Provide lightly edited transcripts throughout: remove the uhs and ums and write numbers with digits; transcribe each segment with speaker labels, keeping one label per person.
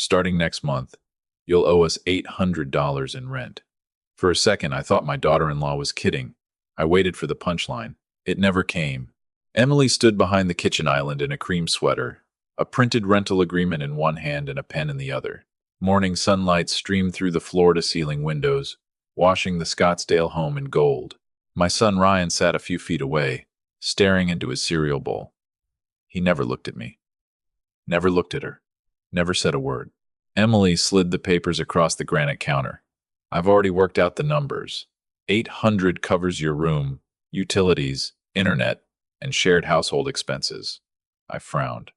Speaker 1: Starting next month, you'll owe us $800 in rent. For a second, I thought my daughter-in-law was kidding. I waited for the punchline. It never came. Emily stood behind the kitchen island in a cream sweater, a printed rental agreement in one hand and a pen in the other. Morning sunlight streamed through the floor-to-ceiling windows, washing the Scottsdale home in gold. My son Ryan sat a few feet away, staring into his cereal bowl. He never looked at me. Never looked at her. Never said a word. Emily slid the papers across the granite counter. I've already worked out the numbers. 800 covers your room, utilities, internet, and shared household expenses. I frowned.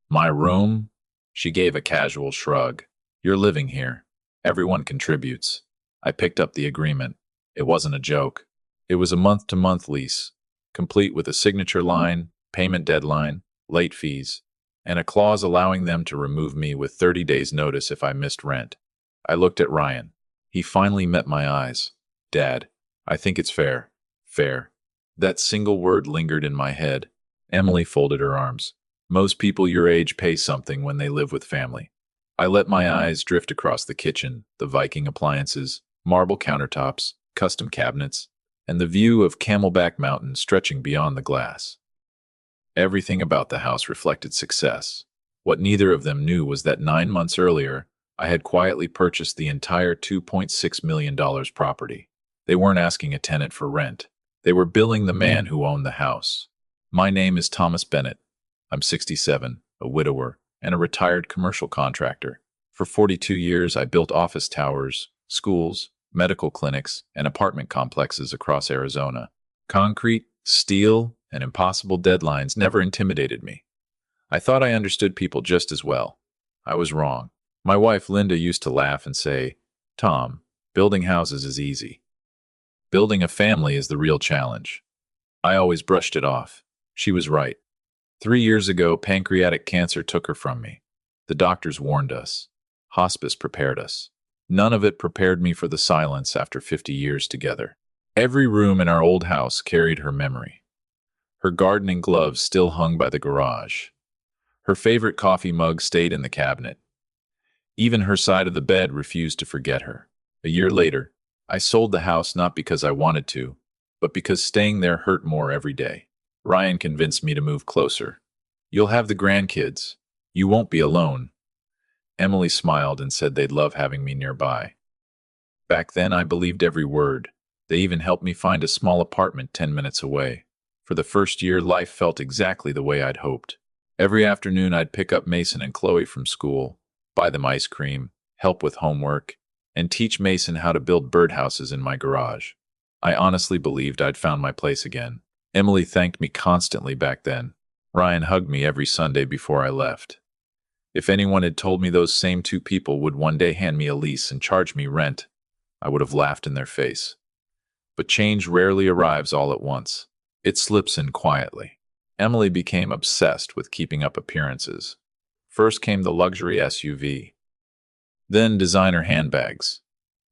Speaker 1: My room? She gave a casual shrug. You're living here. Everyone contributes. I picked up the agreement. It wasn't a joke. It was a month-to-month lease, complete with a signature line, payment deadline, late fees, and a clause allowing them to remove me with 30 days' notice if I missed rent. I looked at Ryan. He finally met my eyes. Dad, I think it's fair. Fair. That single word lingered in my head. Emily folded her arms. Most people your age pay something when they live with family. I let my eyes drift across the kitchen, the Viking appliances, marble countertops, custom cabinets, and the view of Camelback Mountain stretching beyond the glass. Everything about the house reflected success. What neither of them knew was that 9 months earlier, I had quietly purchased the entire $2.6 million property. They weren't asking a tenant for rent. They were billing the man who owned the house. My name is Thomas Bennett. I'm 67, a widower, and a retired commercial contractor. For 42 years, I built office towers, schools, medical clinics, and apartment complexes across Arizona. Concrete, steel, and impossible deadlines never intimidated me. I thought I understood people just as well. I was wrong. My wife Linda used to laugh and say, "Tom, building houses is easy. Building a family is the real challenge." I always brushed it off. She was right. 3 years ago, pancreatic cancer took her from me. The doctors warned us. Hospice prepared us. None of it prepared me for the silence after 50 years together. Every room in our old house carried her memory. Her gardening gloves still hung by the garage. Her favorite coffee mug stayed in the cabinet. Even her side of the bed refused to forget her. A year later, I sold the house not because I wanted to, but because staying there hurt more every day. Ryan convinced me to move closer. You'll have the grandkids. You won't be alone. Emily smiled and said they'd love having me nearby. Back then, I believed every word. They even helped me find a small apartment 10 minutes away. For the first year, life felt exactly the way I'd hoped. Every afternoon, I'd pick up Mason and Chloe from school, buy them ice cream, help with homework, and teach Mason how to build birdhouses in my garage. I honestly believed I'd found my place again. Emily thanked me constantly back then. Ryan hugged me every Sunday before I left. If anyone had told me those same two people would one day hand me a lease and charge me rent, I would have laughed in their face. But change rarely arrives all at once. It slips in quietly. Emily became obsessed with keeping up appearances. First came the luxury SUV, then designer handbags,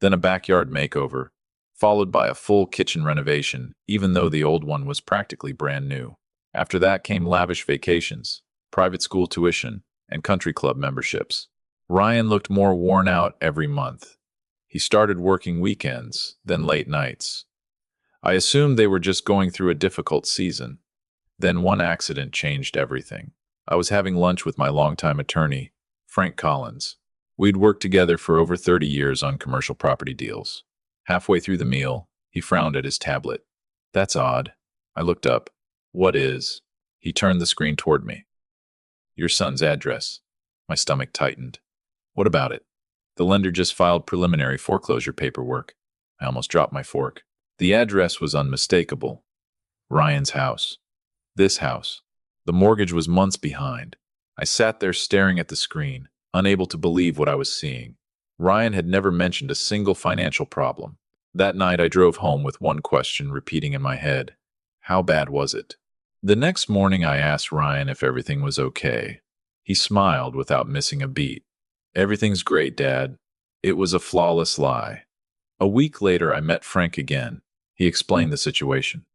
Speaker 1: then a backyard makeover, followed by a full kitchen renovation, even though the old one was practically brand new. After that came lavish vacations, private school tuition, and country club memberships. Ryan looked more worn out every month. He started working weekends, then late nights. I assumed they were just going through a difficult season. Then one accident changed everything. I was having lunch with my longtime attorney, Frank Collins. We'd worked together for over 30 years on commercial property deals. Halfway through the meal, he frowned at his tablet. "That's odd." I looked up. "What is?" He turned the screen toward me. "Your son's address." My stomach tightened. "What about it?" "The lender just filed preliminary foreclosure paperwork." I almost dropped my fork. The address was unmistakable. Ryan's house. This house. The mortgage was months behind. I sat there staring at the screen, unable to believe what I was seeing. Ryan had never mentioned a single financial problem. That night I drove home with one question repeating in my head. How bad was it? The next morning I asked Ryan if everything was okay. He smiled without missing a beat. "Everything's great, Dad." It was a flawless lie. A week later I met Frank again. He explained the situation.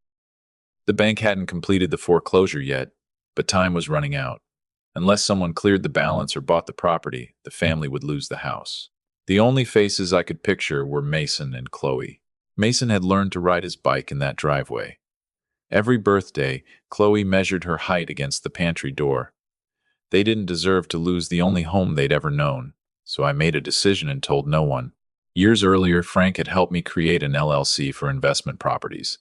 Speaker 1: The bank hadn't completed the foreclosure yet, but time was running out. Unless someone cleared the balance or bought the property, the family would lose the house. The only faces I could picture were Mason and Chloe. Mason had learned to ride his bike in that driveway. Every birthday, Chloe measured her height against the pantry door. They didn't deserve to lose the only home they'd ever known, so I made a decision and told no one. Years earlier, Frank had helped me create an LLC for investment properties.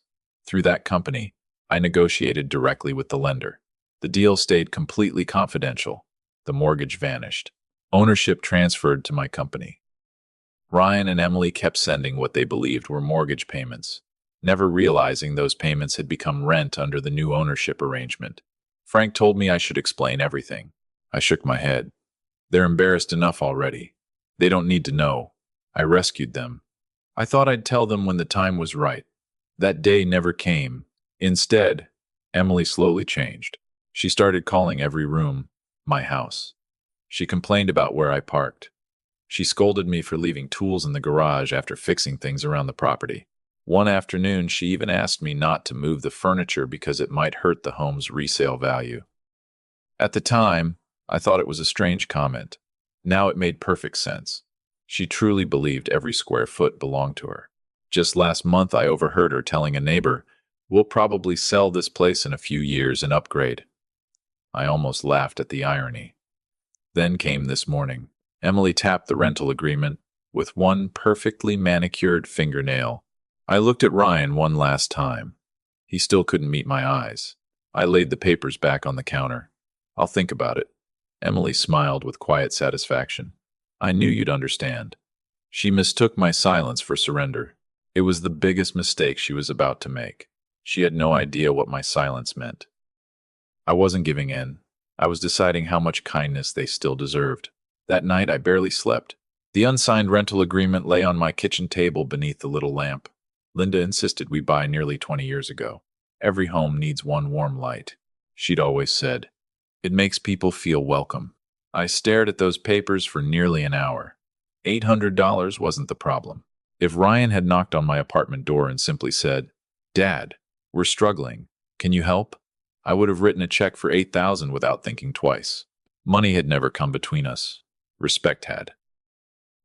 Speaker 1: Through that company, I negotiated directly with the lender. The deal stayed completely confidential. The mortgage vanished. Ownership transferred to my company. Ryan and Emily kept sending what they believed were mortgage payments, never realizing those payments had become rent under the new ownership arrangement. Frank told me I should explain everything. I shook my head. They're embarrassed enough already. They don't need to know. I rescued them. I thought I'd tell them when the time was right. That day never came. Instead, Emily slowly changed. She started calling every room my house. She complained about where I parked. She scolded me for leaving tools in the garage after fixing things around the property. One afternoon, she even asked me not to move the furniture because it might hurt the home's resale value. At the time, I thought it was a strange comment. Now it made perfect sense. She truly believed every square foot belonged to her. Just last month, I overheard her telling a neighbor, "We'll probably sell this place in a few years and upgrade." I almost laughed at the irony. Then came this morning. Emily tapped the rental agreement with one perfectly manicured fingernail. I looked at Ryan one last time. He still couldn't meet my eyes. I laid the papers back on the counter. "I'll think about it." Emily smiled with quiet satisfaction. "I knew you'd understand." She mistook my silence for surrender. It was the biggest mistake she was about to make. She had no idea what my silence meant. I wasn't giving in. I was deciding how much kindness they still deserved. That night, I barely slept. The unsigned rental agreement lay on my kitchen table beneath the little lamp. Linda insisted we buy nearly 20 years ago. "Every home needs one warm light," she'd always said. "It makes people feel welcome." I stared at those papers for nearly an hour. $800 wasn't the problem. If Ryan had knocked on my apartment door and simply said, "Dad, we're struggling. Can you help?" I would have written a check for $8,000 without thinking twice. Money had never come between us. Respect had.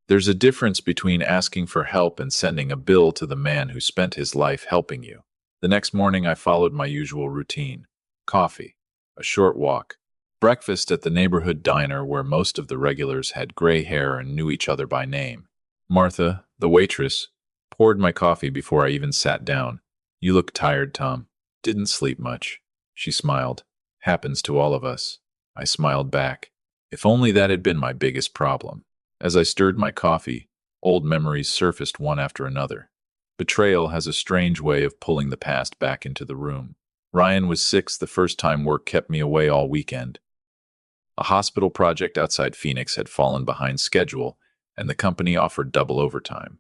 Speaker 1: There's a difference between asking for help and sending a bill to the man who spent his life helping you. The next morning, I followed my usual routine. Coffee, a short walk, breakfast at the neighborhood diner where most of the regulars had gray hair and knew each other by name. Martha, the waitress, poured my coffee before I even sat down. "You look tired, Tom." "Didn't sleep much." She smiled. "Happens to all of us." I smiled back. If only that had been my biggest problem. As I stirred my coffee, old memories surfaced one after another. Betrayal has a strange way of pulling the past back into the room. Ryan was 6 the first time work kept me away all weekend. A hospital project outside Phoenix had fallen behind schedule, and the company offered double overtime.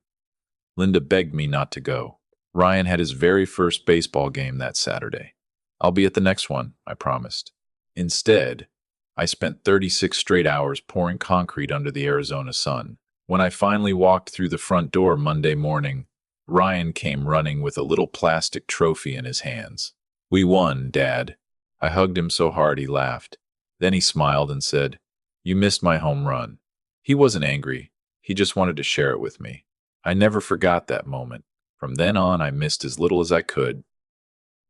Speaker 1: Linda begged me not to go. Ryan had his very first baseball game that Saturday. "I'll be at the next one," I promised. Instead, I spent 36 straight hours pouring concrete under the Arizona sun. When I finally walked through the front door Monday morning, Ryan came running with a little plastic trophy in his hands. "We won, Dad." I hugged him so hard he laughed. Then he smiled and said, "You missed my home run." He wasn't angry. He just wanted to share it with me. I never forgot that moment. From then on, I missed as little as I could.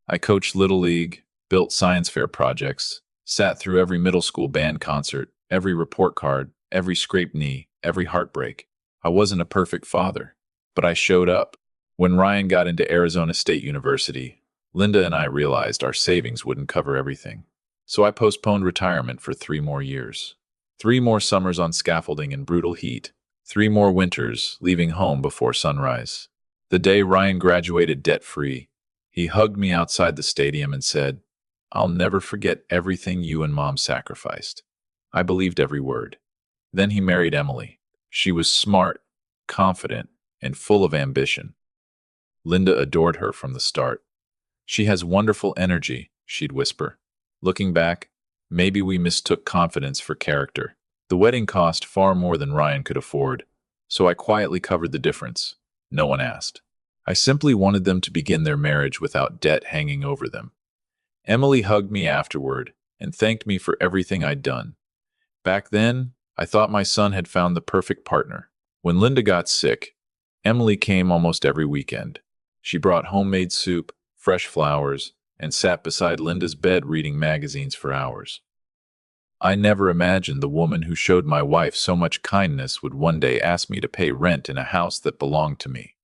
Speaker 1: I coached Little League, built science fair projects, sat through every middle school band concert, every report card, every scraped knee, every heartbreak. I wasn't a perfect father, but I showed up. When Ryan got into Arizona State University, Linda and I realized our savings wouldn't cover everything. So I postponed retirement for 3 more years. 3 more summers on scaffolding in brutal heat. 3 more winters leaving home before sunrise. The day Ryan graduated debt-free, he hugged me outside the stadium and said, "I'll never forget everything you and Mom sacrificed." I believed every word. Then he married Emily. She was smart, confident, and full of ambition. Linda adored her from the start. "She has wonderful energy," she'd whisper. Looking back, maybe we mistook confidence for character. The wedding cost far more than Ryan could afford, so I quietly covered the difference. No one asked. I simply wanted them to begin their marriage without debt hanging over them. Emily hugged me afterward, and thanked me for everything I'd done. Back then, I thought my son had found the perfect partner. When Linda got sick, Emily came almost every weekend. She brought homemade soup, fresh flowers, and sat beside Linda's bed reading magazines for hours. I never imagined the woman who showed my wife so much kindness would one day ask me to pay rent in a house that belonged to me.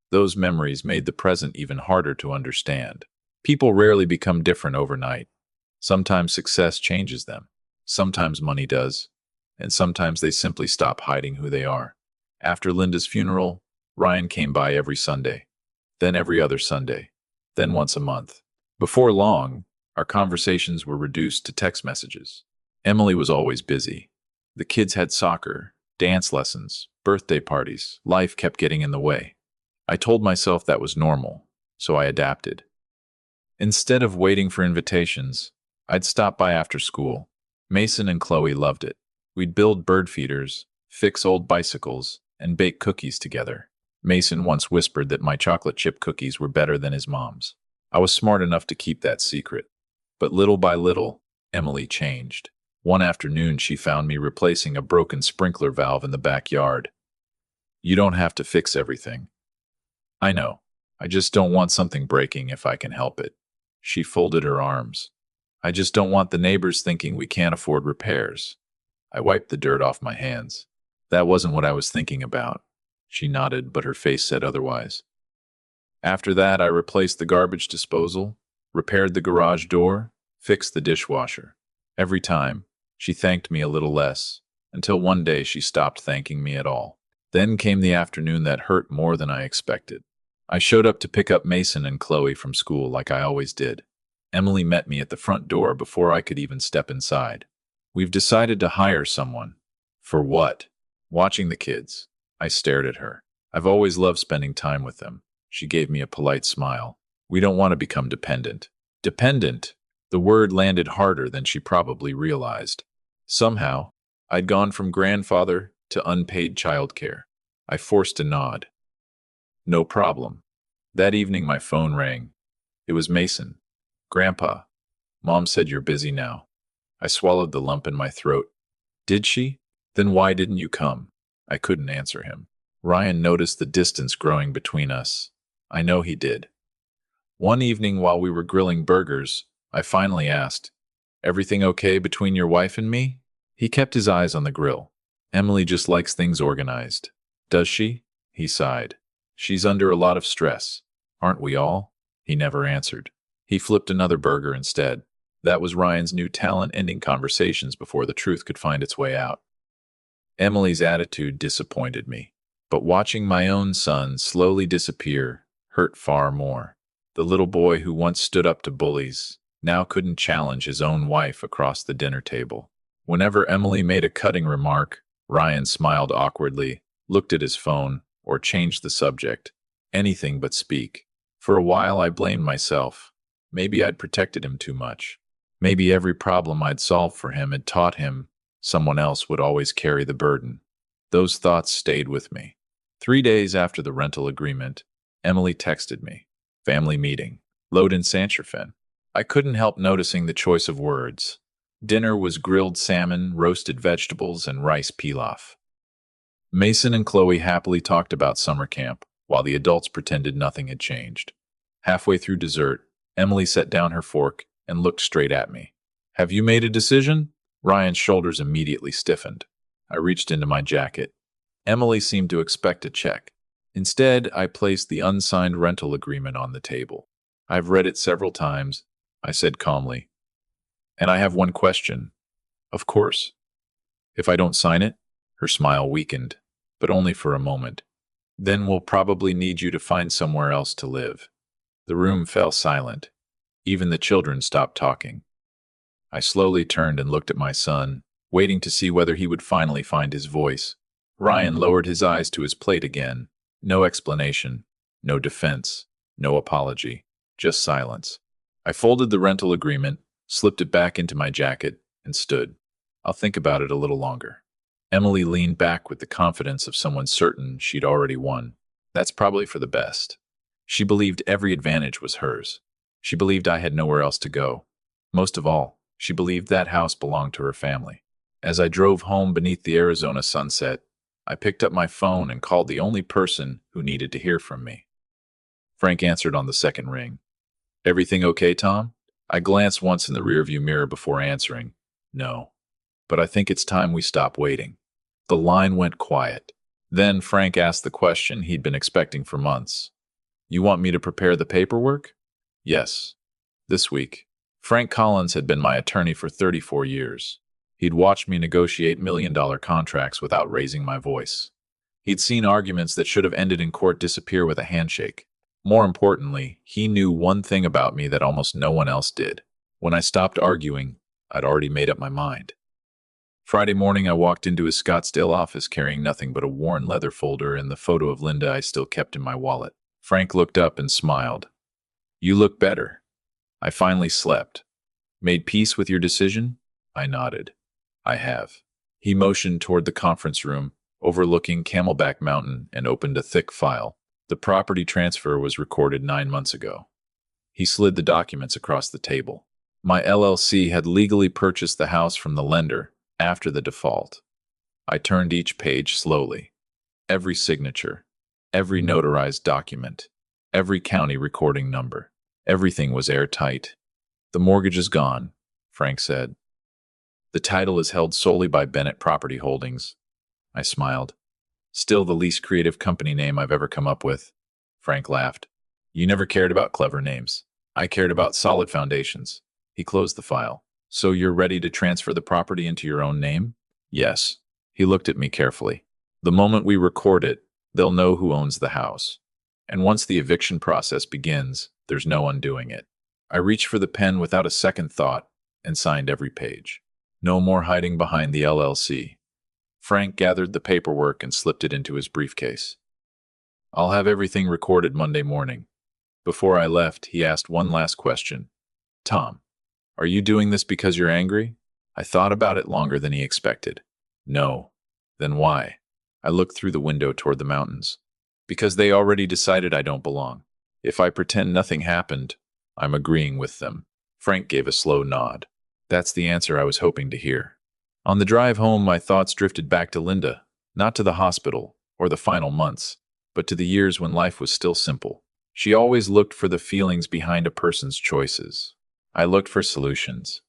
Speaker 1: Those memories made the present even harder to understand. People rarely become different overnight. Sometimes success changes them. Sometimes money does. And sometimes they simply stop hiding who they are. After Linda's funeral, Ryan came by every Sunday, then every other Sunday, then once a month. Before long, our conversations were reduced to text messages. Emily was always busy. The kids had soccer, dance lessons, birthday parties. Life kept getting in the way. I told myself that was normal, so I adapted. Instead of waiting for invitations, I'd stop by after school. Mason and Chloe loved it. We'd build bird feeders, fix old bicycles, and bake cookies together. Mason once whispered that my chocolate chip cookies were better than his mom's. I was smart enough to keep that secret. But little by little, Emily changed. One afternoon, she found me replacing a broken sprinkler valve in the backyard. "You don't have to fix everything." "I know. I just don't want something breaking if I can help it." She folded her arms. "I just don't want the neighbors thinking we can't afford repairs." I wiped the dirt off my hands. "That wasn't what I was thinking about." She nodded, but her face said otherwise. After that, I replaced the garbage disposal, repaired the garage door, fixed the dishwasher. Every time, she thanked me a little less, until one day she stopped thanking me at all. Then came the afternoon that hurt more than I expected. I showed up to pick up Mason and Chloe from school like I always did. Emily met me at the front door before I could even step inside. "We've decided to hire someone." "For what?" "Watching the kids." I stared at her. "I've always loved spending time with them." She gave me a polite smile. "We don't want to become dependent." Dependent? The word landed harder than she probably realized. Somehow, I'd gone from grandfather to unpaid childcare. I forced a nod. "No problem." That evening my phone rang. It was Mason. "Grandpa, Mom said you're busy now." I swallowed the lump in my throat. "Did she? Then why didn't you come?" I couldn't answer him. Ryan noticed the distance growing between us. I know he did. One evening while we were grilling burgers, I finally asked, "Everything okay between your wife and me?" He kept his eyes on the grill. "Emily just likes things organized." "Does she?" He sighed. "She's under a lot of stress. Aren't we all?" He never answered. He flipped another burger instead. That was Ryan's new talent, ending conversations before the truth could find its way out. Emily's attitude disappointed me, but watching my own son slowly disappear hurt far more. The little boy who once stood up to bullies now couldn't challenge his own wife across the dinner table. Whenever Emily made a cutting remark, Ryan smiled awkwardly, looked at his phone, or changed the subject. Anything but speak. For a while I blamed myself. Maybe I'd protected him too much. Maybe every problem I'd solved for him had taught him someone else would always carry the burden. Those thoughts stayed with me. 3 days after the rental agreement, Emily texted me. "Family meeting. Load in Sancherfen." I couldn't help noticing the choice of words. Dinner was grilled salmon, roasted vegetables, and rice pilaf. Mason and Chloe happily talked about summer camp, while the adults pretended nothing had changed. Halfway through dessert, Emily set down her fork and looked straight at me. "Have you made a decision?" Ryan's shoulders immediately stiffened. I reached into my jacket. Emily seemed to expect a check. Instead, I placed the unsigned rental agreement on the table. "I've read it several times," I said calmly. "And I have one question." "Of course." "If I don't sign it?" Her smile weakened, but only for a moment. "Then we'll probably need you to find somewhere else to live." The room fell silent. Even the children stopped talking. I slowly turned and looked at my son, waiting to see whether he would finally find his voice. Ryan lowered his eyes to his plate again. No explanation, no defense, no apology, just silence. I folded the rental agreement, slipped it back into my jacket, and stood. "I'll think about it a little longer." Emily leaned back with the confidence of someone certain she'd already won. That's probably for the best. She believed every advantage was hers. She believed I had nowhere else to go. Most of all, She believed that house belonged to her family. As I drove home beneath the Arizona sunset, I picked up my phone and called the only person who needed to hear from me. Frank answered on the second ring. "Everything okay, Tom?" I glanced once in the rearview mirror before answering. "No, but I think it's time we stop waiting." The line went quiet. Then Frank asked the question he'd been expecting for months. "You want me to prepare the paperwork?" "Yes. This week." Frank Collins had been my attorney for 34 years. He'd watched me negotiate million-dollar contracts without raising my voice. He'd seen arguments that should have ended in court disappear with a handshake. More importantly, he knew one thing about me that almost no one else did. When I stopped arguing, I'd already made up my mind. Friday morning, I walked into his Scottsdale office carrying nothing but a worn leather folder and the photo of Linda I still kept in my wallet. Frank looked up and smiled. "You look better." "I finally slept." "Made peace with your decision?" I nodded. "I have." He motioned toward the conference room, overlooking Camelback Mountain, and opened a thick file. The property transfer was recorded 9 months ago. He slid the documents across the table. My LLC had legally purchased the house from the lender after the default. I turned each page slowly. Every signature, every notarized document, every county recording number. Everything was airtight. "The mortgage is gone," Frank said. "The title is held solely by Bennett Property Holdings." I smiled. "Still the least creative company name I've ever come up with." Frank laughed. "You never cared about clever names. I cared about solid foundations." He closed the file. "So you're ready to transfer the property into your own name?" "Yes." He looked at me carefully. "The moment we record it, they'll know who owns the house. And once the eviction process begins, there's no undoing it." I reached for the pen without a second thought and signed every page. No more hiding behind the LLC. Frank gathered the paperwork and slipped it into his briefcase. "I'll have everything recorded Monday morning." Before I left, he asked one last question. "Tom, are you doing this because you're angry?" I thought about it longer than he expected. "No." "Then why?" I looked through the window toward the mountains. "Because they already decided I don't belong. If I pretend nothing happened, I'm agreeing with them." Frank gave a slow nod. That's the answer I was hoping to hear. On the drive home, my thoughts drifted back to Linda, not to the hospital or the final months, but to the years when life was still simple. She always looked for the feelings behind a person's choices. I looked for solutions.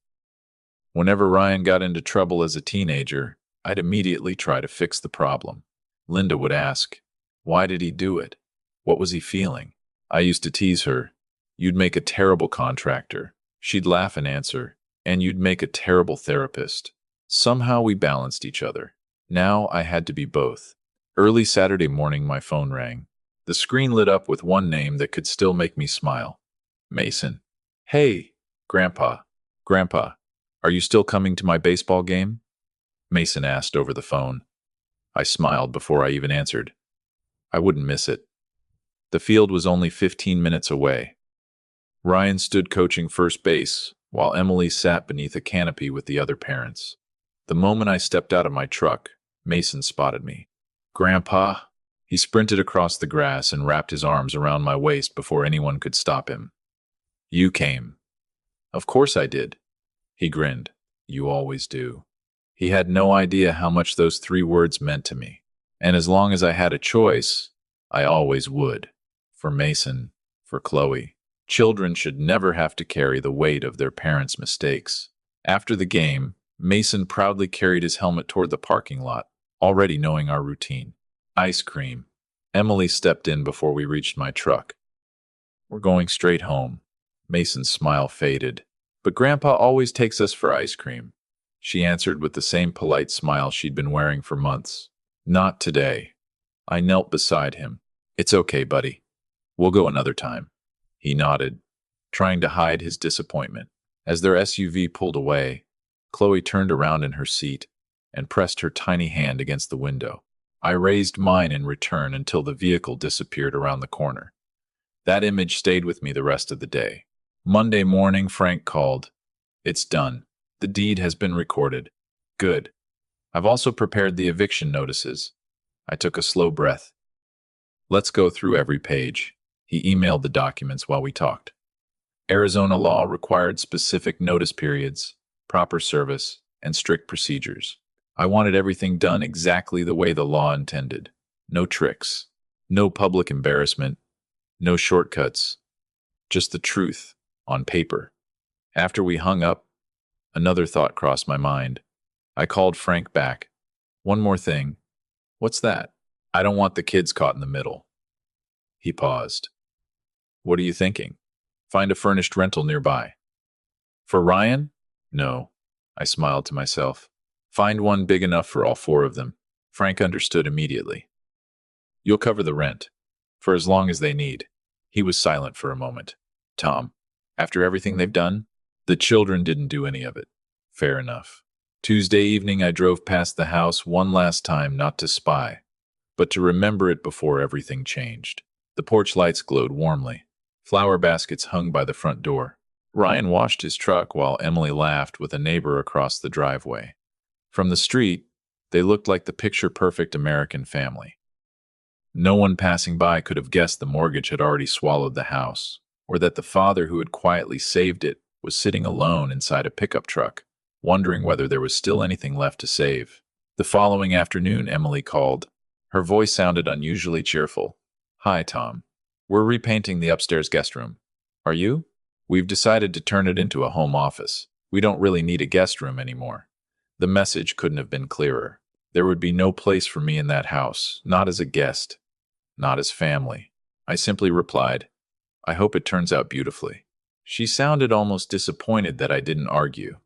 Speaker 1: Whenever Ryan got into trouble as a teenager, I'd immediately try to fix the problem. Linda would ask, "Why did he do it? What was he feeling?" I used to tease her, "You'd make a terrible contractor." She'd laugh and answer, "And you'd make a terrible therapist." Somehow we balanced each other. Now I had to be both. Early Saturday morning, my phone rang. The screen lit up with one name that could still make me smile. Mason. "Hey, Grandpa. Grandpa, are you still coming to my baseball game?" Mason asked over the phone. I smiled before I even answered. I wouldn't miss it. The field was only 15 minutes away. Ryan stood coaching first base, while Emily sat beneath a canopy with the other parents. The moment I stepped out of my truck, Mason spotted me. "Grandpa." He sprinted across the grass and wrapped his arms around my waist before anyone could stop him. "You came." "Of course I did." He grinned. "You always do." He had no idea how much those 3 words meant to me. And as long as I had a choice, I always would. For Mason, for Chloe. Children should never have to carry the weight of their parents' mistakes. After the game, Mason proudly carried his helmet toward the parking lot, already knowing our routine. "Ice cream." Emily stepped in before we reached my truck. "We're going straight home." Mason's smile faded. "But Grandpa always takes us for ice cream." She answered with the same polite smile she'd been wearing for months. "Not today." I knelt beside him. "It's okay, buddy. We'll go another time." He nodded, trying to hide his disappointment. As their SUV pulled away, Chloe turned around in her seat and pressed her tiny hand against the window. I raised mine in return until the vehicle disappeared around the corner. That image stayed with me the rest of the day. Monday morning, Frank called. "It's done. The deed has been recorded." "Good. I've also prepared the eviction notices." I took a slow breath. "Let's go through every page." He emailed the documents while we talked. Arizona law required specific notice periods, proper service, and strict procedures. I wanted everything done exactly the way the law intended. No tricks, no public embarrassment, no shortcuts, just the truth on paper. After we hung up, another thought crossed my mind. I called Frank back. One more thing. What's that? I don't want the kids caught in the middle. He paused. What are you thinking? Find a furnished rental nearby. For Ryan? No. I smiled to myself. Find one big enough for all four of them. Frank understood immediately. You'll cover the rent. For as long as they need. He was silent for a moment. Tom, after everything they've done, the children didn't do any of it. Fair enough. Tuesday evening I drove past the house one last time, not to spy, but to remember it before everything changed. The porch lights glowed warmly. Flower baskets hung by the front door. Ryan washed his truck while Emily laughed with a neighbor across the driveway. From the street, they looked like the picture-perfect American family. No one passing by could have guessed the mortgage had already swallowed the house, or that the father who had quietly saved it was sitting alone inside a pickup truck, wondering whether there was still anything left to save. The following afternoon, Emily called. Her voice sounded unusually cheerful. Hi, Tom. We're repainting the upstairs guest room. Are you? We've decided to turn it into a home office. We don't really need a guest room anymore. The message couldn't have been clearer. There would be no place for me in that house, not as a guest, not as family. I simply replied, I hope it turns out beautifully. She sounded almost disappointed that I didn't argue.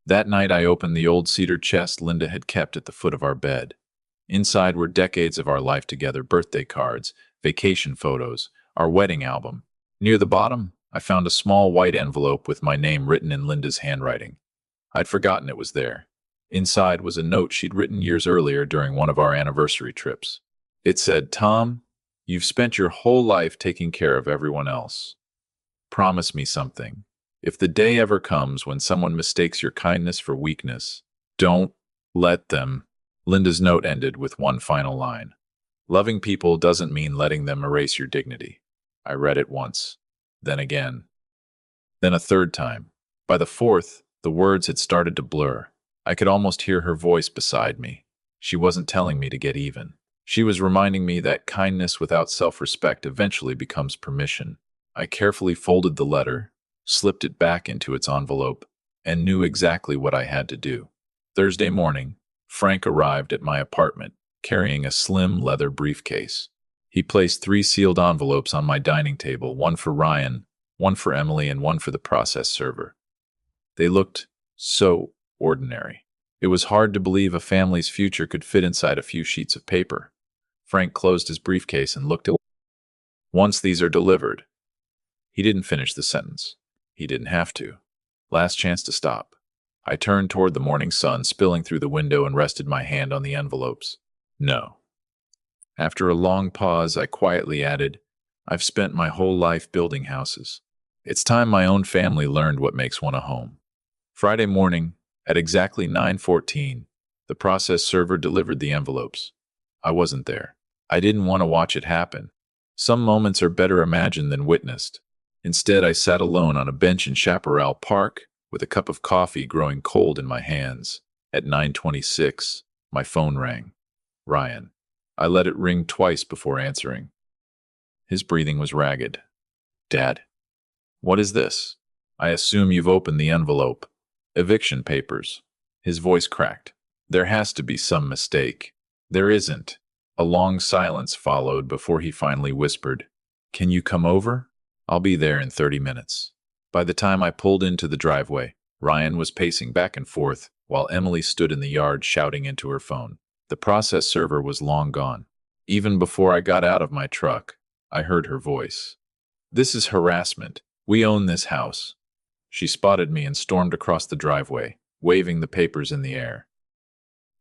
Speaker 1: That night I opened the old cedar chest Linda had kept at the foot of our bed. Inside were decades of our life together, birthday cards, vacation photos, our wedding album. Near the bottom, I found a small white envelope with my name written in Linda's handwriting. I'd forgotten it was there. Inside was a note she'd written years earlier during one of our anniversary trips. It said, Tom, you've spent your whole life taking care of everyone else. Promise me something. If the day ever comes when someone mistakes your kindness for weakness, don't let them. Linda's note ended with one final line. Loving people doesn't mean letting them erase your dignity. I read it once, then again, then a third time. By the fourth, the words had started to blur. I could almost hear her voice beside me. She wasn't telling me to get even. She was reminding me that kindness without self-respect eventually becomes permission. I carefully folded the letter, slipped it back into its envelope, and knew exactly what I had to do. Thursday morning, Frank arrived at my apartment, carrying a slim leather briefcase. He placed 3 sealed envelopes on my dining table, one for Ryan, one for Emily, and one for the process server. They looked so ordinary. It was hard to believe a family's future could fit inside a few sheets of paper. Frank closed his briefcase and looked at Once these are delivered. He didn't finish the sentence. He didn't have to. Last chance to stop. I turned toward the morning sun spilling through the window and rested my hand on the envelopes. No. After a long pause, I quietly added, I've spent my whole life building houses. It's time my own family learned what makes one a home. Friday morning, at exactly 9:14, the process server delivered the envelopes. I wasn't there. I didn't want to watch it happen. Some moments are better imagined than witnessed. Instead, I sat alone on a bench in Chaparral Park with a cup of coffee growing cold in my hands. At 9:26, my phone rang. Ryan. I let it ring twice before answering. His breathing was ragged. Dad. What is this? I assume you've opened the envelope. Eviction papers. His voice cracked. There has to be some mistake. There isn't. A long silence followed before he finally whispered, Can you come over? I'll be there in 30 minutes. By the time I pulled into the driveway, Ryan was pacing back and forth, while Emily stood in the yard shouting into her phone. The process server was long gone. Even before I got out of my truck, I heard her voice. This is harassment. We own this house. She spotted me and stormed across the driveway, waving the papers in the air.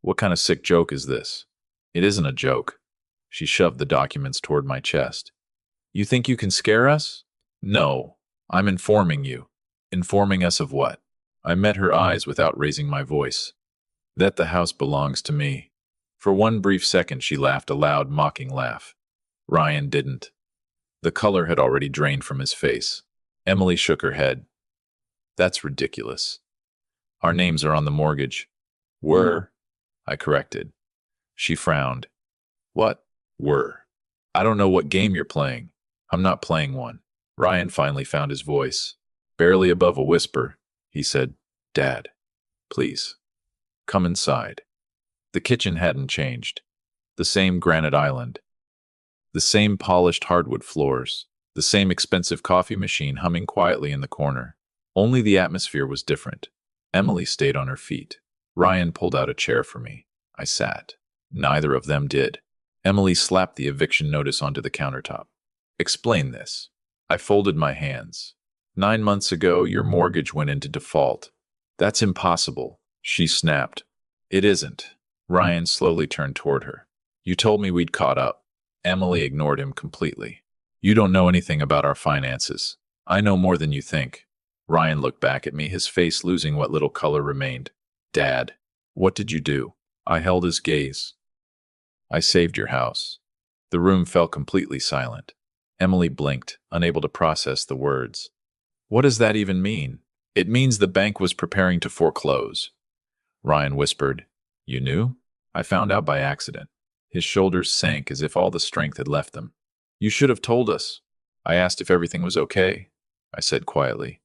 Speaker 1: What kind of sick joke is this? It isn't a joke. She shoved the documents toward my chest. You think you can scare us? No. I'm informing you. Informing us of what? I met her eyes without raising my voice. That the house belongs to me. For one brief second she laughed a loud, mocking laugh. Ryan didn't. The color had already drained from his face. Emily shook her head. That's ridiculous. Our names are on the mortgage. Were, I corrected. She frowned. What? Were. I don't know what game you're playing. I'm not playing one. Ryan finally found his voice. Barely above a whisper, he said, Dad, please, come inside. The kitchen hadn't changed. The same granite island. The same polished hardwood floors. The same expensive coffee machine humming quietly in the corner. Only the atmosphere was different. Emily stayed on her feet. Ryan pulled out a chair for me. I sat. Neither of them did. Emily slapped the eviction notice onto the countertop. Explain this. I folded my hands. 9 months ago, your mortgage went into default. That's impossible, she snapped. It isn't. Ryan slowly turned toward her. You told me we'd caught up. Emily ignored him completely. You don't know anything about our finances. I know more than you think. Ryan looked back at me, his face losing what little color remained. Dad, what did you do? I held his gaze. I saved your house. The room fell completely silent. Emily blinked, unable to process the words. What does that even mean? It means the bank was preparing to foreclose. Ryan whispered. You knew? I found out by accident. His shoulders sank as if all the strength had left them. You should have told us. I asked if everything was okay, I said quietly.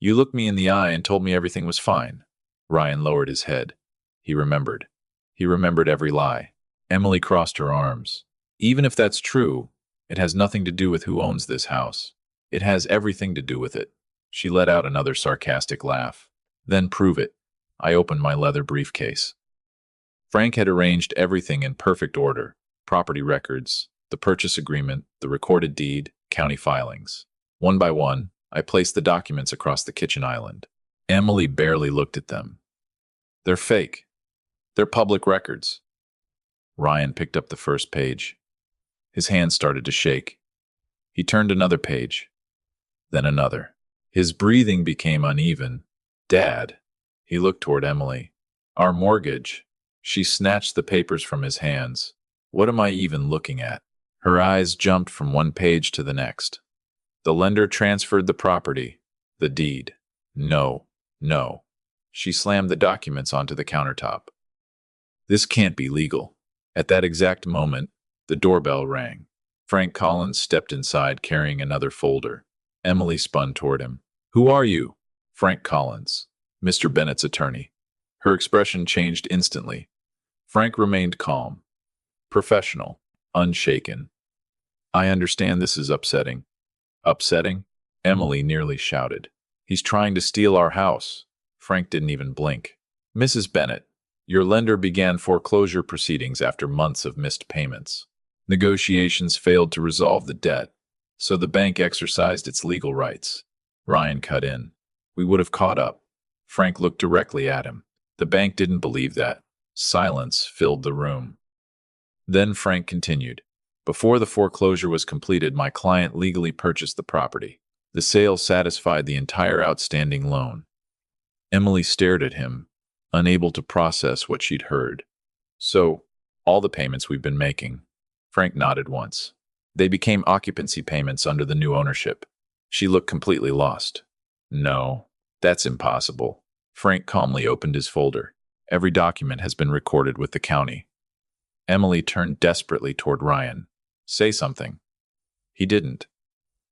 Speaker 1: You looked me in the eye and told me everything was fine. Ryan lowered his head. He remembered. He remembered every lie. Emily crossed her arms. Even if that's true, it has nothing to do with who owns this house. It has everything to do with it. She let out another sarcastic laugh. Then prove it. I opened my leather briefcase. Frank had arranged everything in perfect order. Property records, the purchase agreement, the recorded deed, county filings. One by one, I placed the documents across the kitchen island. Emily barely looked at them. They're fake. They're public records. Ryan picked up the first page. His hand started to shake. He turned another page, then another. His breathing became uneven. Dad. He looked toward Emily. Our mortgage. She snatched the papers from his hands. What am I even looking at? Her eyes jumped from one page to the next. The lender transferred the property. The deed. No. No. She slammed the documents onto the countertop. This can't be legal. At that exact moment, the doorbell rang. Frank Collins stepped inside carrying another folder. Emily spun toward him. Who are you? Frank Collins, Mr. Bennett's attorney. Her expression changed instantly. Frank remained calm, professional, unshaken. I understand this is upsetting. Upsetting? Emily nearly shouted. He's trying to steal our house. Frank didn't even blink. Mrs. Bennett, your lender began foreclosure proceedings after months of missed payments. Negotiations failed to resolve the debt, so the bank exercised its legal rights. Ryan cut in. We would have caught up. Frank looked directly at him. The bank didn't believe that. Silence filled the room. Then Frank continued. Before the foreclosure was completed, my client legally purchased the property. The sale satisfied the entire outstanding loan. Emily stared at him, unable to process what she'd heard. So, all the payments we've been making. Frank nodded once. They became occupancy payments under the new ownership. She looked completely lost. No, that's impossible. Frank calmly opened his folder. Every document has been recorded with the county. Emily turned desperately toward Ryan. Say something. He didn't.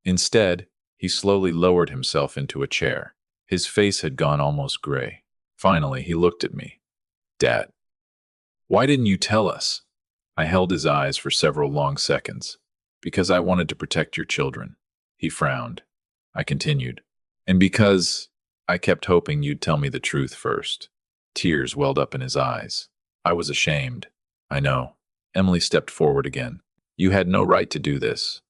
Speaker 1: Instead, he slowly lowered himself into a chair. His face had gone almost gray. Finally, he looked at me. Dad, why didn't you tell us? I held his eyes for several long seconds. Because I wanted to protect your children. He frowned. I continued. And because I kept hoping you'd tell me the truth first. Tears welled up in his eyes. I was ashamed. I know. Emily stepped forward again. You had no right to do this.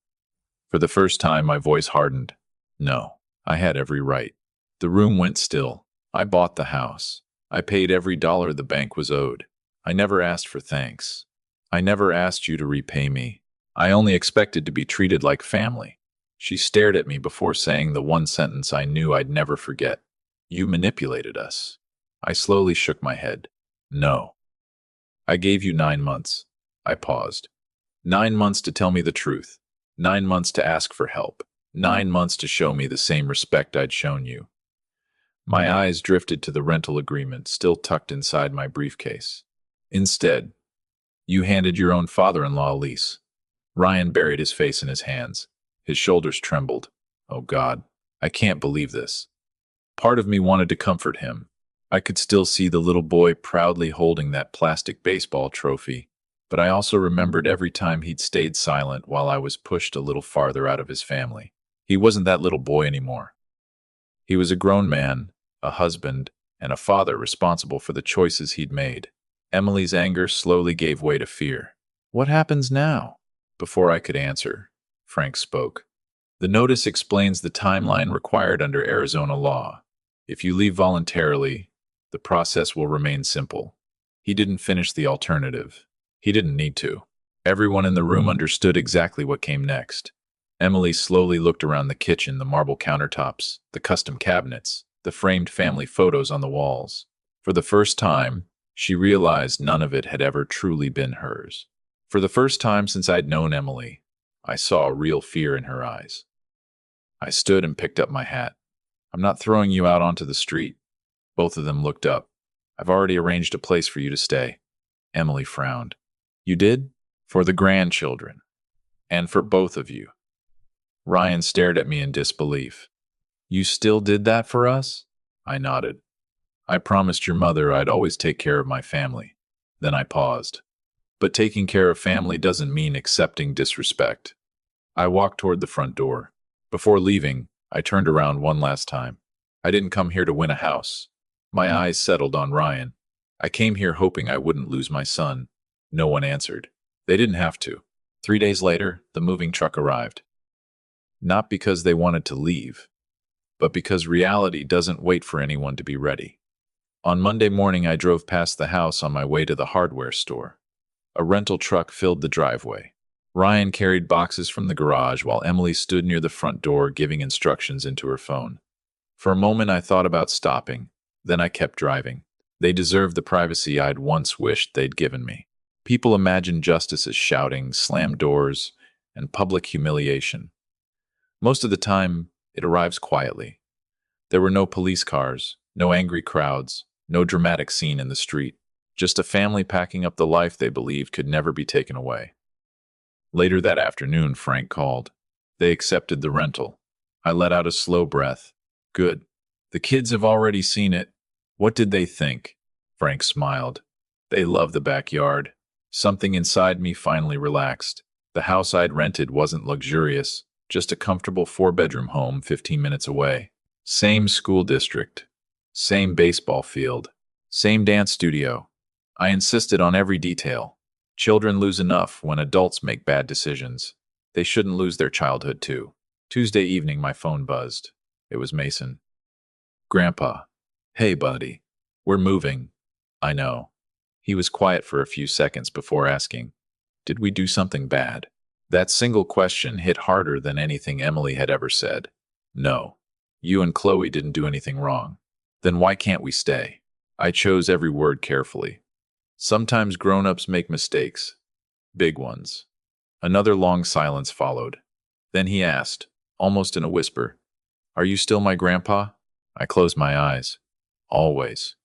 Speaker 1: For the first time, my voice hardened. No, I had every right. The room went still. I bought the house. I paid every dollar the bank was owed. I never asked for thanks. I never asked you to repay me. I only expected to be treated like family. She stared at me before saying the one sentence I knew I'd never forget. You manipulated us. I slowly shook my head. No. I gave you 9 months. I paused. 9 months to tell me the truth. 9 months to ask for help. 9 months to show me the same respect I'd shown you. My eyes drifted to the rental agreement still tucked inside my briefcase. Instead, you handed your own father-in-law a lease. Ryan buried his face in his hands. His shoulders trembled. Oh God, I can't believe this. Part of me wanted to comfort him. I could still see the little boy proudly holding that plastic baseball trophy, but I also remembered every time he'd stayed silent while I was pushed a little farther out of his family. He wasn't that little boy anymore. He was a grown man, a husband, and a father responsible for the choices he'd made. Emily's anger slowly gave way to fear. What happens now? Before I could answer, Frank spoke. The notice explains the timeline required under Arizona law. If you leave voluntarily, the process will remain simple. He didn't finish the alternative. He didn't need to. Everyone in the room understood exactly what came next. Emily slowly looked around the kitchen, the marble countertops, the custom cabinets, the framed family photos on the walls. For the first time, she realized none of it had ever truly been hers. For the first time since I'd known Emily, I saw real fear in her eyes. I stood and picked up my hat. I'm not throwing you out onto the street. Both of them looked up. I've already arranged a place for you to stay. Emily frowned. You did? For the grandchildren. And for both of you. Ryan stared at me in disbelief. You still did that for us? I nodded. I promised your mother I'd always take care of my family. Then I paused. But taking care of family doesn't mean accepting disrespect. I walked toward the front door. Before leaving, I turned around one last time. I didn't come here to win a house. My eyes settled on Ryan. I came here hoping I wouldn't lose my son. No one answered. They didn't have to. 3 days later, the moving truck arrived. Not because they wanted to leave, but because reality doesn't wait for anyone to be ready. On Monday morning, I drove past the house on my way to the hardware store. A rental truck filled the driveway. Ryan carried boxes from the garage while Emily stood near the front door giving instructions into her phone. For a moment, I thought about stopping. Then I kept driving. They deserved the privacy I'd once wished they'd given me. People imagine justice as shouting, slammed doors, and public humiliation. Most of the time, it arrives quietly. There were no police cars, no angry crowds, no dramatic scene in the street. Just a family packing up the life they believed could never be taken away. Later that afternoon, Frank called. They accepted the rental. I let out a slow breath. Good. The kids have already seen it. What did they think? Frank smiled. They love the backyard. Something inside me finally relaxed. The house I'd rented wasn't luxurious, just a comfortable 4-bedroom home 15 minutes away. Same school district. Same baseball field. Same dance studio. I insisted on every detail. Children lose enough when adults make bad decisions. They shouldn't lose their childhood too. Tuesday evening, my phone buzzed. It was Mason. Grandpa. Hey, buddy. We're moving. I know. He was quiet for a few seconds before asking, did we do something bad? That single question hit harder than anything Emily had ever said. No. You and Chloe didn't do anything wrong. Then why can't we stay? I chose every word carefully. Sometimes grown-ups make mistakes. Big ones. Another long silence followed. Then he asked, almost in a whisper, are you still my grandpa? I closed my eyes. Always.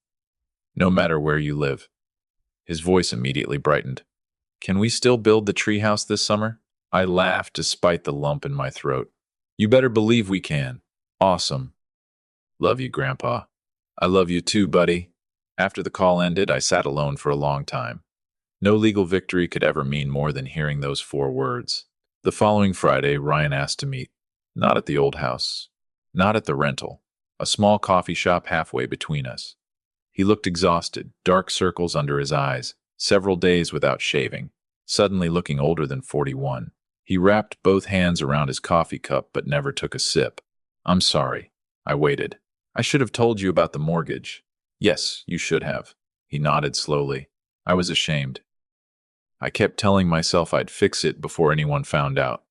Speaker 1: No matter where you live. His voice immediately brightened. Can we still build the treehouse this summer? I laughed despite the lump in my throat. You better believe we can. Awesome. Love you, Grandpa. I love you too, buddy. After the call ended, I sat alone for a long time. No legal victory could ever mean more than hearing those 4 words. The following Friday, Ryan asked to meet. Not at the old house. Not at the rental. A small coffee shop halfway between us. He looked exhausted, dark circles under his eyes, several days without shaving, suddenly looking older than 41. He wrapped both hands around his coffee cup but never took a sip. I'm sorry. I waited. I should have told you about the mortgage. Yes, you should have. He nodded slowly. I was ashamed. I kept telling myself I'd fix it before anyone found out.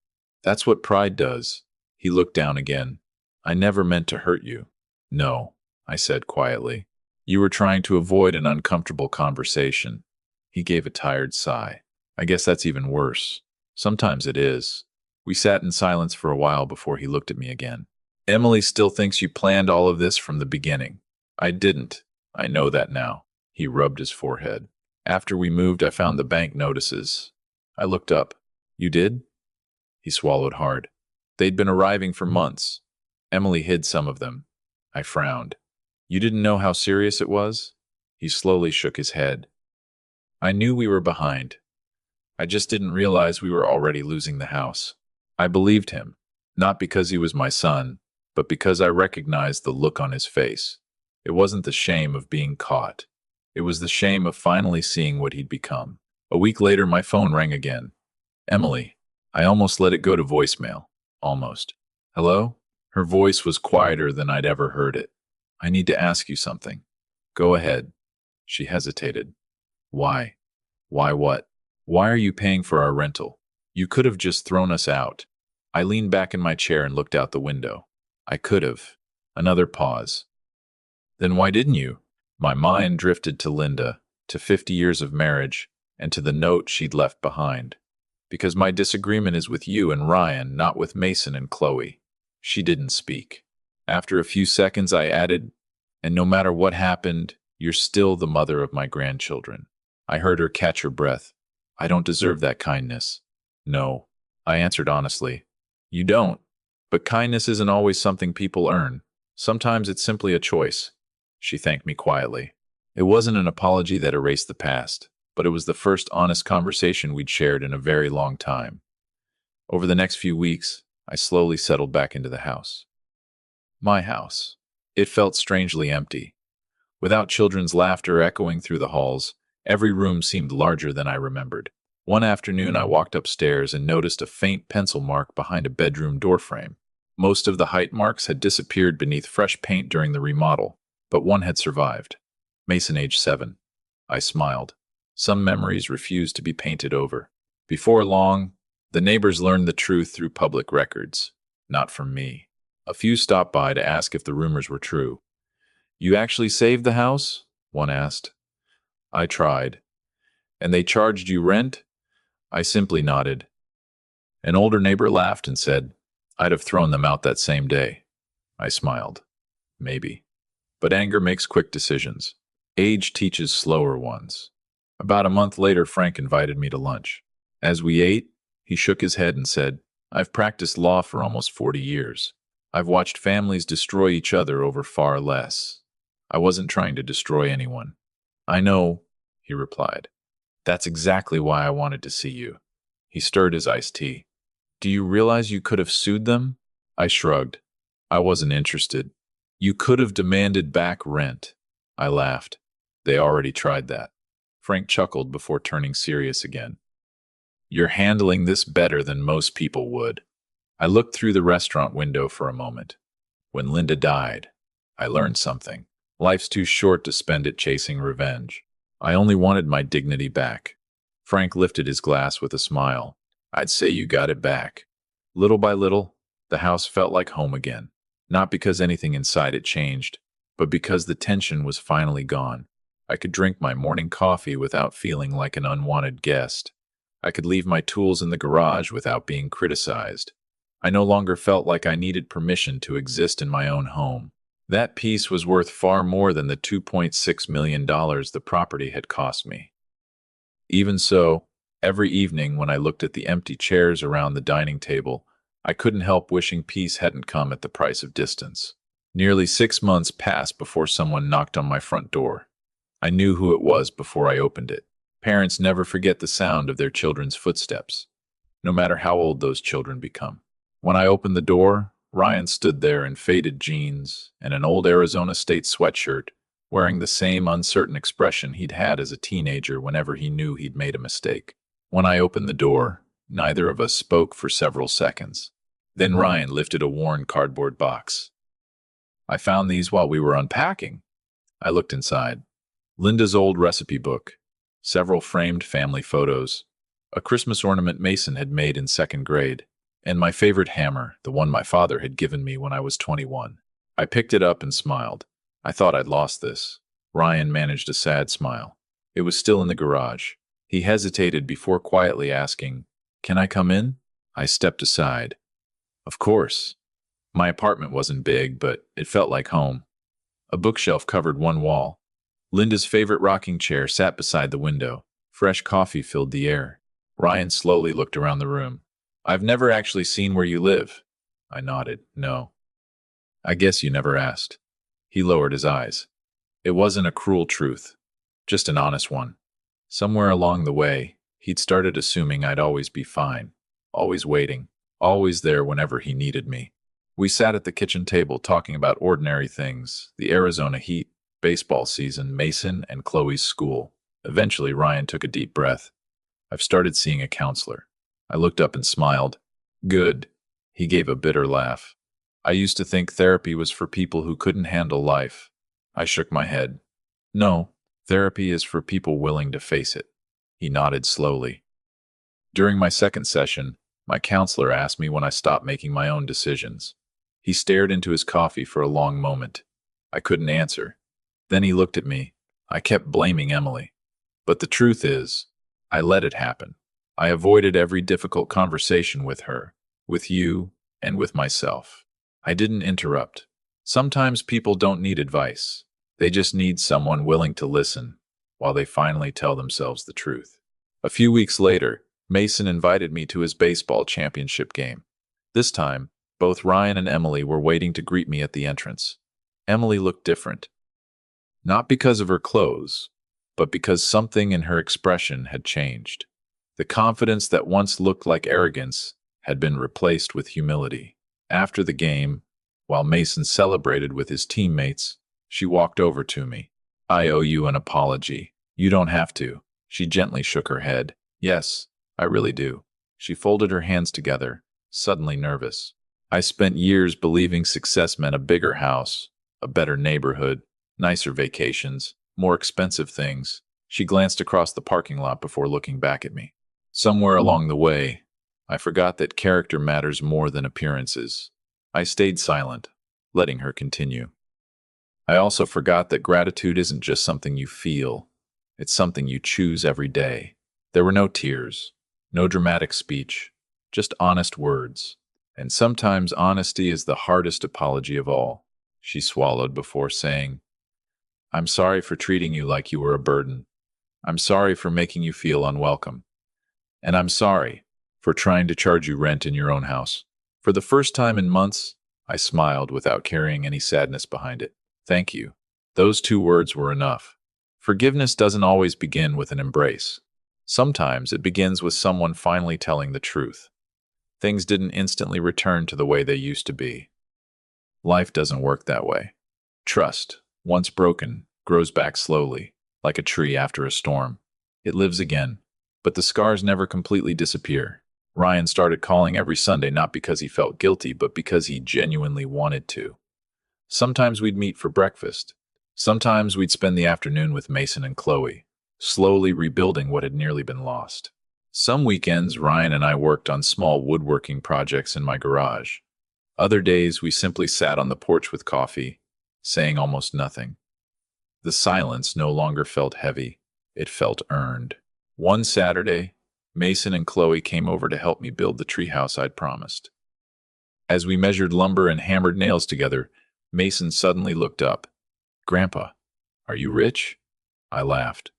Speaker 1: That's what pride does. He looked down again. I never meant to hurt you. No, I said quietly. You were trying to avoid an uncomfortable conversation. He gave a tired sigh. I guess that's even worse. Sometimes it is. We sat in silence for a while before he looked at me again. Emily still thinks you planned all of this from the beginning. I didn't. I know that now. He rubbed his forehead. After we moved, I found the bank notices. I looked up. You did? He swallowed hard. They'd been arriving for months. Emily hid some of them. I frowned. You didn't know how serious it was? He slowly shook his head. I knew we were behind. I just didn't realize we were already losing the house. I believed him, not because he was my son, but because I recognized the look on his face. It wasn't the shame of being caught. It was the shame of finally seeing what he'd become. A week later, my phone rang again. Emily. I almost let it go to voicemail. Almost. Hello? Her voice was quieter than I'd ever heard it. I need to ask you something. Go ahead. She hesitated. Why? Why what? Why are you paying for our rental? You could have just thrown us out. I leaned back in my chair and looked out the window. I could have. Another pause. Then why didn't you? My mind drifted to Linda, to 50 years of marriage, and to the note she'd left behind. Because my disagreement is with you and Ryan, not with Mason and Chloe. She didn't speak. After a few seconds, I added, and no matter what happened, you're still the mother of my grandchildren. I heard her catch her breath. I don't deserve that kindness. No, I answered honestly. You don't. But kindness isn't always something people earn. Sometimes it's simply a choice. She thanked me quietly. It wasn't an apology that erased the past, but it was the first honest conversation we'd shared in a very long time. Over the next few weeks, I slowly settled back into the house. My house. It felt strangely empty. Without children's laughter echoing through the halls, every room seemed larger than I remembered. One afternoon, I walked upstairs and noticed a faint pencil mark behind a bedroom doorframe. Most of the height marks had disappeared beneath fresh paint during the remodel, but one had survived. Mason, age 7. I smiled. Some memories refused to be painted over. Before long, the neighbors learned the truth through public records, not from me. A few stopped by to ask if the rumors were true. You actually saved the house? One asked. I tried. And they charged you rent? I simply nodded. An older neighbor laughed and said, I'd have thrown them out that same day. I smiled. Maybe. But anger makes quick decisions. Age teaches slower ones. About a month later, Frank invited me to lunch. As we ate, he shook his head and said, I've practiced law for almost 40 years. I've watched families destroy each other over far less. I wasn't trying to destroy anyone. I know, he replied. That's exactly why I wanted to see you. He stirred his iced tea. Do you realize you could have sued them? I shrugged. I wasn't interested. You could have demanded back rent. I laughed. They already tried that. Frank chuckled before turning serious again. You're handling this better than most people would. I looked through the restaurant window for a moment. When Linda died, I learned something. Life's too short to spend it chasing revenge. I only wanted my dignity back. Frank lifted his glass with a smile. I'd say you got it back. Little by little, the house felt like home again. Not because anything inside it changed, but because the tension was finally gone. I could drink my morning coffee without feeling like an unwanted guest. I could leave my tools in the garage without being criticized. I no longer felt like I needed permission to exist in my own home. That peace was worth far more than the $2.6 million the property had cost me. Even so, every evening when I looked at the empty chairs around the dining table, I couldn't help wishing peace hadn't come at the price of distance. Nearly 6 months passed before someone knocked on my front door. I knew who it was before I opened it. Parents never forget the sound of their children's footsteps, no matter how old those children become. When I opened the door, Ryan stood there in faded jeans and an old Arizona State sweatshirt, wearing the same uncertain expression he'd had as a teenager whenever he knew he'd made a mistake. When I opened the door, neither of us spoke for several seconds. Then Ryan lifted a worn cardboard box. I found these while we were unpacking. I looked inside. Linda's old recipe book, several framed family photos, a Christmas ornament Mason had made in 2nd grade, and my favorite hammer, the one my father had given me when I was 21. I picked it up and smiled. I thought I'd lost this. Ryan managed a sad smile. It was still in the garage. He hesitated before quietly asking, Can I come in? I stepped aside. Of course. My apartment wasn't big, but it felt like home. A bookshelf covered one wall. Linda's favorite rocking chair sat beside the window. Fresh coffee filled the air. Ryan slowly looked around the room. I've never actually seen where you live. I nodded. No. I guess you never asked. He lowered his eyes. It wasn't a cruel truth, just an honest one. Somewhere along the way, he'd started assuming I'd always be fine, always waiting, always there whenever he needed me. We sat at the kitchen table talking about ordinary things, the Arizona heat, baseball season, Mason and Chloe's school. Eventually, Ryan took a deep breath. I've started seeing a counselor. I looked up and smiled. Good. He gave a bitter laugh. I used to think therapy was for people who couldn't handle life. I shook my head. No, therapy is for people willing to face it. He nodded slowly. During my second session, my counselor asked me when I stopped making my own decisions. He stared into his coffee for a long moment. I couldn't answer. Then he looked at me. I kept blaming Emily. But the truth is, I let it happen. I avoided every difficult conversation with her, with you, and with myself. I didn't interrupt. Sometimes people don't need advice. They just need someone willing to listen while they finally tell themselves the truth. A few weeks later, Mason invited me to his baseball championship game. This time, both Ryan and Emily were waiting to greet me at the entrance. Emily looked different. Not because of her clothes, but because something in her expression had changed. The confidence that once looked like arrogance had been replaced with humility. After the game, while Mason celebrated with his teammates, she walked over to me. I owe you an apology. You don't have to. She gently shook her head. Yes, I really do. She folded her hands together, suddenly nervous. I spent years believing success meant a bigger house, a better neighborhood, nicer vacations, more expensive things. She glanced across the parking lot before looking back at me. Somewhere along the way, I forgot that character matters more than appearances. I stayed silent, letting her continue. I also forgot that gratitude isn't just something you feel. It's something you choose every day. There were no tears, no dramatic speech, just honest words. And sometimes honesty is the hardest apology of all. She swallowed before saying, I'm sorry for treating you like you were a burden. I'm sorry for making you feel unwelcome. And I'm sorry for trying to charge you rent in your own house. For the first time in months, I smiled without carrying any sadness behind it. Thank you. Those two words were enough. Forgiveness doesn't always begin with an embrace. Sometimes it begins with someone finally telling the truth. Things didn't instantly return to the way they used to be. Life doesn't work that way. Trust, once broken, grows back slowly, like a tree after a storm. It lives again, but the scars never completely disappear. Ryan started calling every Sunday not because he felt guilty, but because he genuinely wanted to. Sometimes we'd meet for breakfast. Sometimes we'd spend the afternoon with Mason and Chloe, slowly rebuilding what had nearly been lost. Some weekends, Ryan and I worked on small woodworking projects in my garage. Other days, we simply sat on the porch with coffee, saying almost nothing. The silence no longer felt heavy. It felt earned. One Saturday, Mason and Chloe came over to help me build the treehouse I'd promised. As we measured lumber and hammered nails together, Mason suddenly looked up. Grandpa, are you rich? I laughed.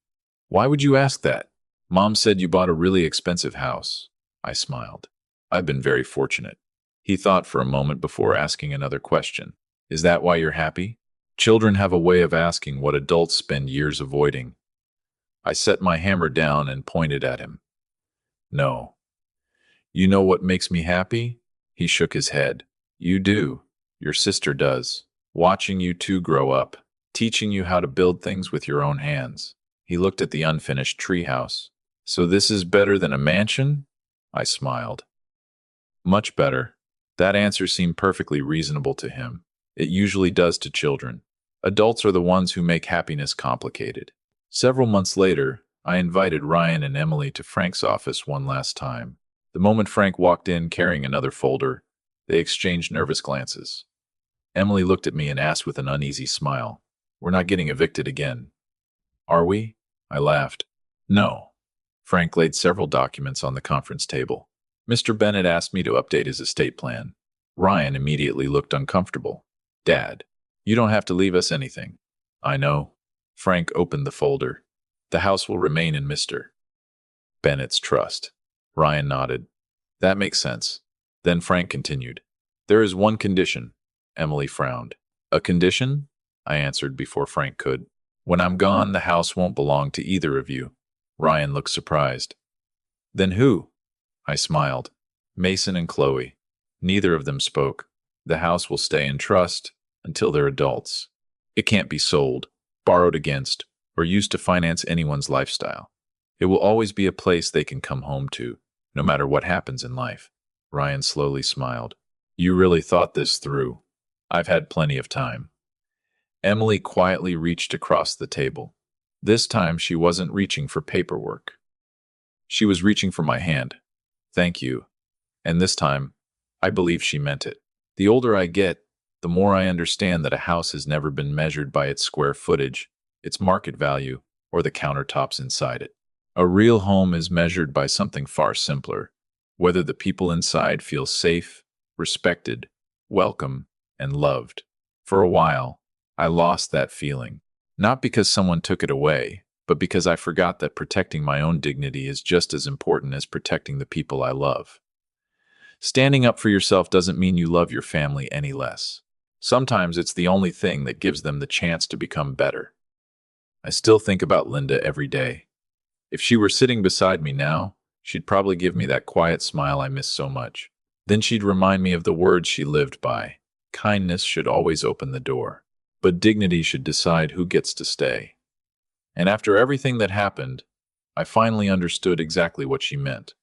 Speaker 1: Why would you ask that? Mom said you bought a really expensive house. I smiled. I've been very fortunate. He thought for a moment before asking another question. Is that why you're happy? Children have a way of asking what adults spend years avoiding. I set my hammer down and pointed at him. No. You know what makes me happy? He shook his head. You do. Your sister does. Watching you two grow up, teaching you how to build things with your own hands. He looked at the unfinished treehouse. So this is better than a mansion? I smiled. Much better. That answer seemed perfectly reasonable to him. It usually does to children. Adults are the ones who make happiness complicated. Several months later, I invited Ryan and Emily to Frank's office one last time. The moment Frank walked in carrying another folder, they exchanged nervous glances. Emily looked at me and asked with an uneasy smile, We're not getting evicted again, are we? I laughed. No. Frank laid several documents on the conference table. Mr. Bennett asked me to update his estate plan. Ryan immediately looked uncomfortable. Dad, You don't have to leave us anything. I know. Frank opened the folder. The house will remain in Mr. Bennett's trust. Ryan nodded. That makes sense. Then Frank continued. There is one condition. Emily frowned. A condition? I answered before Frank could. When I'm gone, the house won't belong to either of you. Ryan looked surprised. Then who? I smiled. Mason and Chloe. Neither of them spoke. The house will stay in trust until they're adults. It can't be sold, borrowed against, or used to finance anyone's lifestyle. It will always be a place they can come home to, no matter what happens in life. Ryan slowly smiled. You really thought this through. I've had plenty of time. Emily quietly reached across the table. This time she wasn't reaching for paperwork. She was reaching for my hand. Thank you. And this time, I believe she meant it. The older I get, the more I understand that a house has never been measured by its square footage, its market value, or the countertops inside it. A real home is measured by something far simpler, whether the people inside feel safe, respected, welcome, and loved. For a while, I lost that feeling, not because someone took it away, but because I forgot that protecting my own dignity is just as important as protecting the people I love. Standing up for yourself doesn't mean you love your family any less. Sometimes it's the only thing that gives them the chance to become better. I still think about Linda every day. If she were sitting beside me now, she'd probably give me that quiet smile I miss so much. Then she'd remind me of the words she lived by. Kindness should always open the door, but dignity should decide who gets to stay. And after everything that happened, I finally understood exactly what she meant.